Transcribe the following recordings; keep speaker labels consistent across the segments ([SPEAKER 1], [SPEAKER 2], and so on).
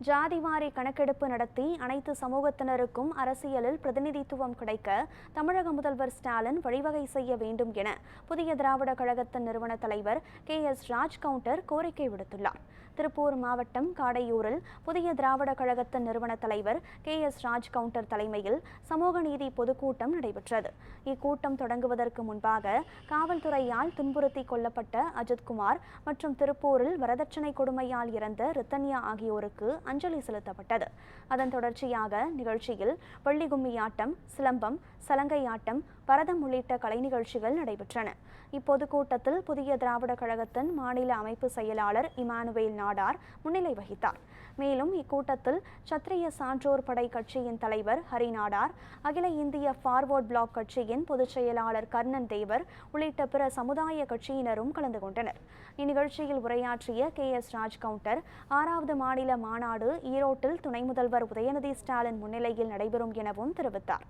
[SPEAKER 1] ஜாதிவாரி கணக்கெடுப்பு நடத்தி அனைத்து சமூகத்தினருக்கும் அரசியலில் பிரதிநிதித்துவம் கிடைக்க தமிழக முதல்வர் ஸ்டாலின் வழிவகை செய்ய வேண்டும் என புதிய திராவிட கழகத்தின் நிறுவன தலைவர் KS ராஜ்கவுண்டர் கோரிக்கை விடுத்துள்ளார். திருப்பூர் மாவட்டம் காடையூரில் புதிய திராவிட கழகத்தின் நிறுவன தலைவர் KS ராஜ்கவுண்டர் தலைமையில் சமூக நீதி பொதுக்கூட்டம் நடைபெற்றது. இக்கூட்டம் தொடங்குவதற்கு முன்பாக காவல்துறையால் துன்புறுத்தி கொல்லப்பட்ட அஜித்குமார் மற்றும் திருப்பூரில் வரதட்சணை கொடுமையால் இறந்த ரித்தன்யா ஆகியோருக்கு அஞ்சலி செலுத்தப்பட்டது. அதன் தொடர்ச்சியாக நிகழ்ச்சியில் பள்ளி கும்மியாட்டம், சிலம்பம், சலங்கையாட்டம், பரதம் உள்ளிட்ட கலை நிகழ்ச்சிகள் நடைபெற்றன. இப்பொதுக்கூட்டத்தில் புதிய திராவிட கழகத்தின் மாநில அமைப்பு செயலாளர் இமானுவேல் நாடார் முன்னிலை வகித்தார். மேலும் இக்கூட்டத்தில் சத்திரிய சான்றோர் படை கட்சியின் தலைவர் ஹரி நாடார், அகில இந்திய ஃபார்வர்ட் பிளாக் கட்சியின் பொதுச் செயலாளர் கர்ணன் தேவர் உள்ளிட்ட பிற சமுதாய கட்சியினரும் கலந்து கொண்டனர். இந்நிகழ்ச்சியில் உரையாற்றிய KS ராஜ்கவுண்டர் 6வது மாநில மாநாடு ஈரோட்டில் துணை முதல்வர் உதயநிதி ஸ்டாலின் முன்னிலையில் நடைபெறும் எனவும் தெரிவித்தார்.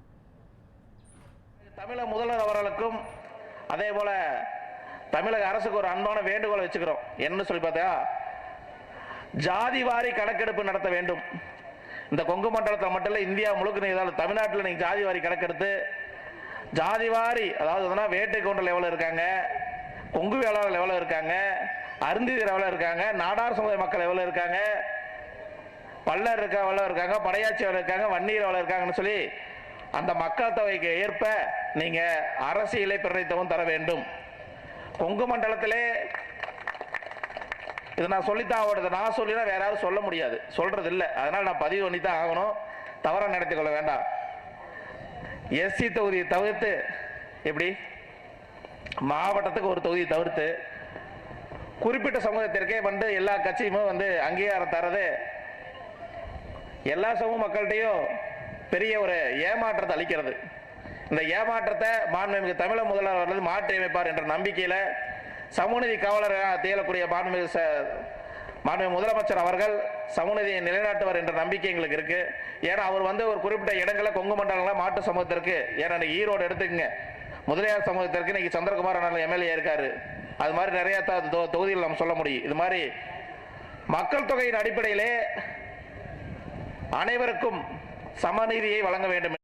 [SPEAKER 2] தமிழக முதல்வர் அவர்களுக்கும் அதே போல தமிழக அரசுக்கு ஒரு அன்பான வேண்டுகோளை வச்சுக்கிறோம். என்ன சொல்லி பார்த்தா, ஜாதி வாரி கணக்கெடுப்பு நடத்த வேண்டும். இந்த கொங்கு மண்டலத்தில் மட்டும் இல்லை, இந்தியா முழுக்க தமிழ்நாட்டில் நீங்க ஜாதி வாரி கணக்கெடுத்து ஜாதி வாரி, அதாவது வேட்டை கவுண்டர் லெவலில் இருக்காங்க, கொங்கு வேளாளர் லெவலில் இருக்காங்க, அருந்திதர் லெவலில் இருக்காங்க, நாடார் சமுதாய மக்கள் லெவலில் இருக்காங்க, பல்லர் இருக்காங்க, படையாட்சி இருக்காங்க, வன்னியர் லெவலில் இருக்காங்கன்னு சொல்லி அந்த மக்கள் தொகைக்கு ஏற்ப நீங்க அரசியலை பிரதித்துவம் தர வேண்டும். கொங்கு மண்டலத்திலே இதை நான் சொல்லித்தான் ஆகுது. நான் சொல்லினா வேற யாரும் சொல்ல முடியாது, சொல்றது இல்லை. அதனால நான் பதிவு பண்ணி தான் ஆகணும். தவறாக நடத்திக் கொள்ள வேண்டாம். SC தொகுதியை தவிர்த்து எப்படி மாவட்டத்துக்கு ஒரு தொகுதியை தவிர்த்து குறிப்பிட்ட சமூகத்திற்கே எல்லா கட்சியுமே அங்கீகாரம் தரது எல்லா சமூக மக்கள்கிட்டையும் பெரிய ஒரு ஏமாற்றத்தை அளிக்கிறது. இந்த ஏமாற்றத்தை மாண்புமிகு தமிழக முதல்வர் மாற்றி அமைப்பார் என்ற நம்பிக்கையில சமூகநீதி காவலராக திகழக்கூடிய மாண்புமிகு முதலமைச்சர் அவர்கள் சமூகநீதியை நிலைநாட்டுவார் என்ற நம்பிக்கை எங்களுக்கு இருக்கு. ஏன்னா அவர் ஒரு குறிப்பிட்ட இடங்களை கொங்கு மண்டலங்கள மாட்டு சமூகத்திற்கு, ஏன்னா ஈரோடு எடுத்துக்கங்க, முதலியார் சமூகத்திற்கு இன்னைக்கு சந்திரகுமார் MLA இருக்காரு. அது மாதிரி நிறைய தொகுதிகள் நம்ம சொல்ல முடியும். இது மாதிரி மக்கள் தொகையின் அடிப்படையிலே அனைவருக்கும் சமநீதியை வழங்க வேண்டும்.